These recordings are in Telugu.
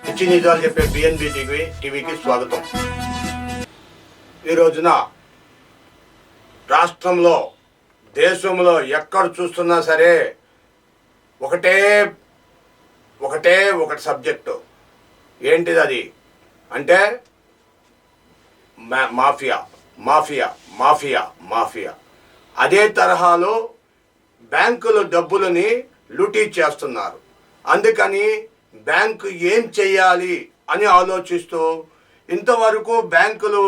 పిచ్చి నిజాలు చెప్పే బిఎన్బి టీవీకి స్వాగతం. ఈ రోజున రాష్ట్రంలో దేశంలో ఎక్కడ చూస్తున్నా సరే ఒకటే సబ్జెక్టు. ఏంటిది అది అంటే మాఫియా మాఫియా మాఫియా మాఫియా. అదే తరహాలో బ్యాంకులు డబ్బులని లూటీ చేస్తున్నారు. అందుకని బ్యాంకు ఏం చెయ్యాలి అని ఆలోచిస్తూ ఇంతవరకు బ్యాంకులు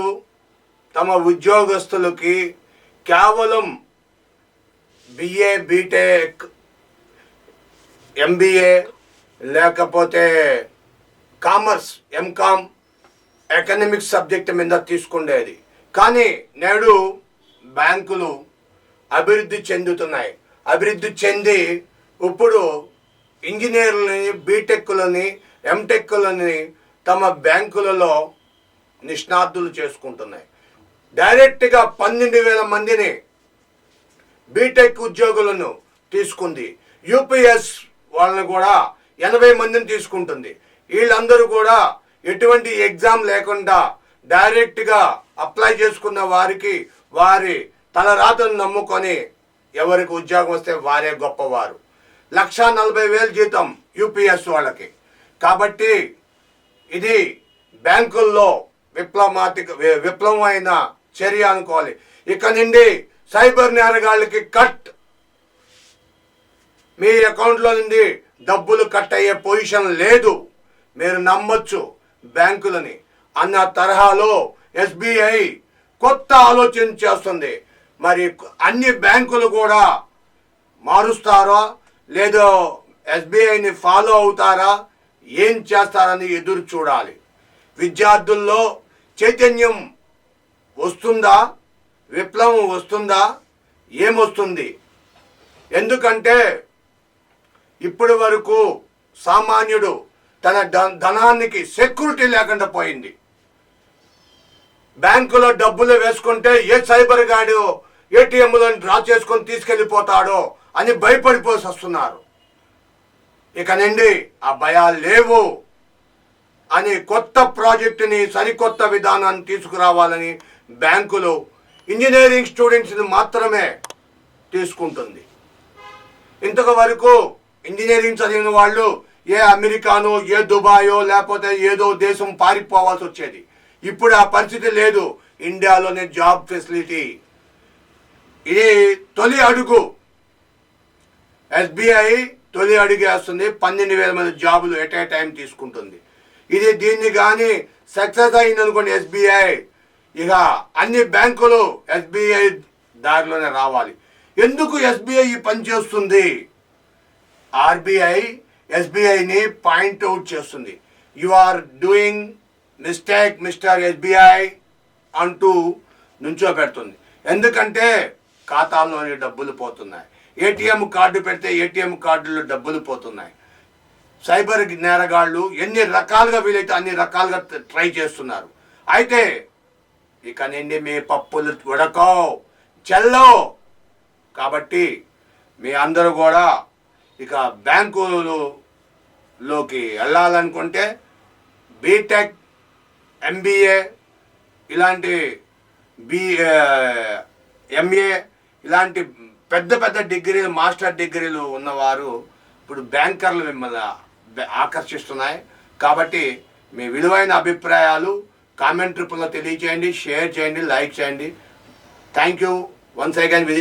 తమ ఉద్యోగస్తులకి కేవలం బిఏ, బీటెక్, ఎంబీఏ లేకపోతే కామర్స్, ఎంకామ్, ఎకనామిక్స్ సబ్జెక్ట్ మీద తీసుకుండేది. కానీ నేడు బ్యాంకులు అభివృద్ధి చెందుతున్నాయి. అభివృద్ధి చెంది ఇప్పుడు ఇంజనీర్లని, బీటెక్లని, ఎంటెక్లని తమ బ్యాంకులలో నిష్ణాతులు చేసుకుంటున్నాయి. డైరెక్ట్గా 12,000 మందిని బీటెక్ ఉద్యోగులను తీసుకుంది. యూపీఎస్ వాళ్ళని కూడా 80 మందిని తీసుకుంటుంది. వీళ్ళందరూ కూడా ఎటువంటి ఎగ్జామ్ లేకుండా డైరెక్ట్గా అప్లై చేసుకున్న వారికి వారి తలరాతను నమ్ముకొని ఎవరికి ఉద్యోగం వస్తే వారే గొప్పవారు. 1,40,000 జీతం యూపీఎస్ వాళ్ళకి. కాబట్టి ఇది బ్యాంకుల్లో విప్లవమైన చర్య అనుకోవాలి. ఇక నుండి సైబర్ నేరగాళ్ళకి కట్, మీ అకౌంట్లో నుండి డబ్బులు కట్ అయ్యే పొజిషన్ లేదు, మీరు నమ్మొచ్చు బ్యాంకులని అన్న తరహాలో ఎస్బీఐ కొత్త ఆలోచన చేస్తుంది. మరి అన్ని బ్యాంకులు కూడా మారుస్తారా లేదో ఎస్బీఐని ఫాలో అవుతారా, ఏం చేస్తారని ఎదురు చూడాలి. విద్యార్థుల్లో చైతన్యం వస్తుందా, విప్లవం వస్తుందా, ఏమొస్తుంది? ఎందుకంటే ఇప్పటి వరకు సామాన్యుడు తన ధనానికి సెక్యూరిటీ లేకుండా పోయింది. బ్యాంకులో డబ్బులు వేసుకుంటే ఏ సైబర్ గాడు ఏటీఎంలో డ్రా చేసుకొని తీసుకెళ్ళిపోతాడో అని భయపడిపోసి వస్తున్నారు. ఇక నుండి ఆ భయాలు లేవు అని కొత్త ప్రాజెక్టుని, సరికొత్త విధానాన్ని తీసుకురావాలని బ్యాంకులు ఇంజనీరింగ్ స్టూడెంట్స్ని మాత్రమే తీసుకుంటుంది. ఇంతవరకు ఇంజనీరింగ్ చదివిన వాళ్ళు ఏ అమెరికానో, ఏ దుబాయో లేకపోతే ఏదో దేశం పారిపోవాల్సి వచ్చేది. ఇప్పుడు ఆ పరిస్థితి లేదు. ఇండియాలోనే జాబ్ ఫెసిలిటీ. ఇది తొలి అడుగు. ఎస్బీఐ తొలి అడుగు వేస్తుంది. 12,000 మంది జాబులు ఎట్ ఏ టైం తీసుకుంటుంది. దీన్ని కానీ సక్సెస్ అయిందనుకోండి ఎస్బీఐ, ఇక అన్ని బ్యాంకులు ఎస్బీఐ దారిలోనే రావాలి. ఎందుకు ఎస్బీఐ పనిచేస్తుంది? ఆర్బీఐ ఎస్బీఐని పాయింట్అవుట్ చేస్తుంది. You are doing mistake mister SBI అంటూ నుంచోబెడుతుంది. ఎందుకంటే ఖాతాల్లోని డబ్బులు పోతున్నాయి. ఏటీఎం కార్డు పెడితే ఏటీఎం కార్డులో డబ్బులు పోతున్నాయి. సైబర్ నేరగాళ్ళు ఎన్ని రకాలుగా వీలైతే అన్ని రకాలుగా ట్రై చేస్తున్నారు. అయితే ఇక నుండి మీ పప్పులు ఉడకో చెల్లో. కాబట్టి మీ అందరూ కూడా ఇక బ్యాంకులోకి వెళ్ళాలనుకుంటే బీటెక్, ఎంబీఏ ఇలాంటి ఎంఏ ఇలాంటి పెద్ద పెద్ద డిగ్రీలు, మాస్టర్ డిగ్రీలు ఉన్నవారు ఇప్పుడు బ్యాంకర్లు మిమ్మల్ని ఆకర్షిస్తున్నాయి. కాబట్టి మీ విలువైన అభిప్రాయాలు కామెంట్ రూపంలో తెలియజేయండి, షేర్ చేయండి, లైక్ చేయండి. Thank you. Once again visit